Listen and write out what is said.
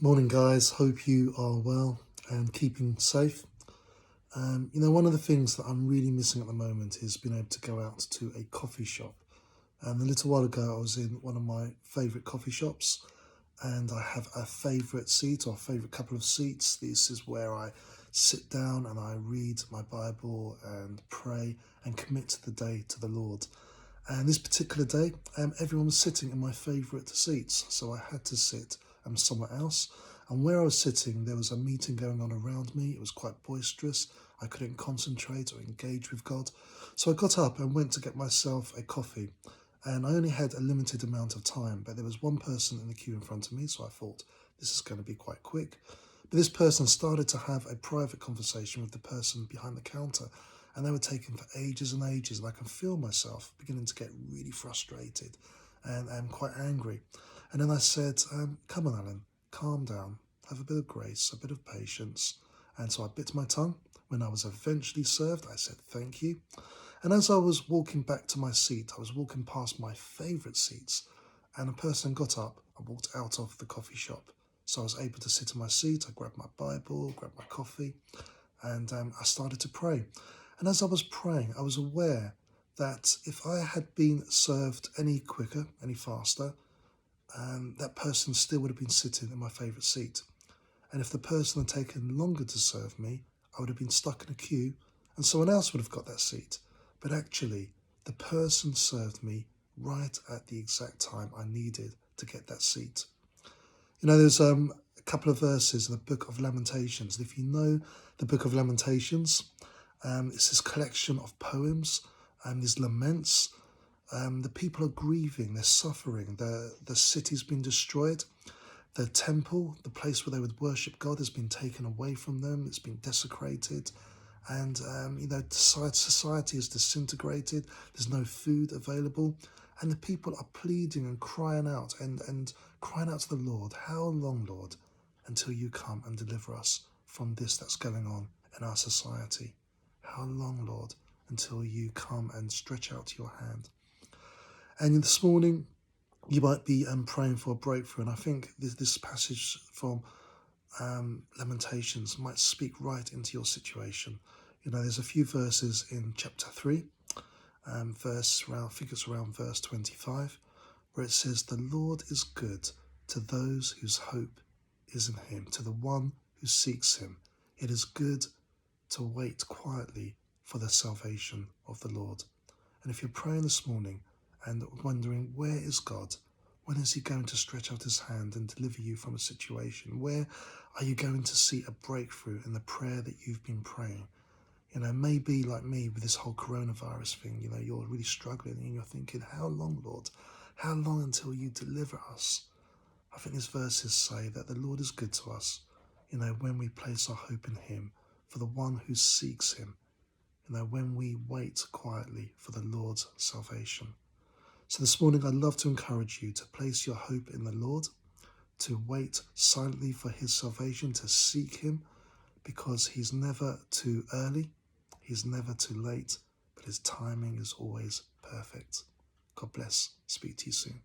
Morning, guys. Hope you are well and keeping safe. One of the things that I'm really missing at the moment is being able to go out to a coffee shop. A little while ago, I was in one of my favourite coffee shops, and I have a favourite seat or a favourite couple of seats. This is where I sit down and I read my Bible and pray and commit the day to the Lord. And this particular day, everyone was sitting in my favourite seats, so I had to sit somewhere else. And where I was sitting, there was a meeting going on around me. It was quite boisterous. I couldn't concentrate or engage with God. So I got up and went to get myself a coffee. And I only had a limited amount of time, but there was one person in the queue in front of me, so I thought this is going to be quite quick. But this person started to have a private conversation with the person behind the counter, and they were taking for ages and ages, and I can feel myself beginning to get really frustrated and quite angry. And then I said, come on, Alan, calm down, have a bit of grace, a bit of patience. And so I bit my tongue. When I was eventually served, I said, thank you. And as I was walking back to my seat, I was walking past my favourite seats, and a person got up and walked out of the coffee shop. So I was able to sit in my seat. I grabbed my Bible, grabbed my coffee, and I started to pray. And as I was praying, I was aware that if I had been served any quicker, any faster, that person still would have been sitting in my favourite seat. And if the person had taken longer to serve me, I would have been stuck in a queue and someone else would have got that seat. But actually, the person served me right at the exact time I needed to get that seat. There's a couple of verses in the book of Lamentations. And if you know the book of Lamentations, it's this collection of poems and these laments. The people are grieving, they're suffering, the city's been destroyed, their temple, the place where they would worship God, has been taken away from them, it's been desecrated, and society is disintegrated, there's no food available, and the people are pleading and crying out and crying out to the Lord, how long, Lord, until you come and deliver us from this that's going on in our society? How long, Lord, until you come and stretch out your hand? And this morning, you might be praying for a breakthrough. And I think this passage from Lamentations might speak right into your situation. There's a few verses in chapter 3, I think it's around verse 25, where it says, the Lord is good to those whose hope is in him, to the one who seeks him. It is good to wait quietly for the salvation of the Lord. And if you're praying this morning and wondering, where is God? When is he going to stretch out his hand and deliver you from a situation? Where are you going to see a breakthrough in the prayer that you've been praying? Maybe like me with this whole coronavirus thing, you're really struggling and you're thinking, how long, Lord? How long until you deliver us? I think these verses say that the Lord is good to us, when we place our hope in him, for the one who seeks him, when we wait quietly for the Lord's salvation. So this morning, I'd love to encourage you to place your hope in the Lord, to wait silently for his salvation, to seek him, because he's never too early, he's never too late, but his timing is always perfect. God bless. Speak to you soon.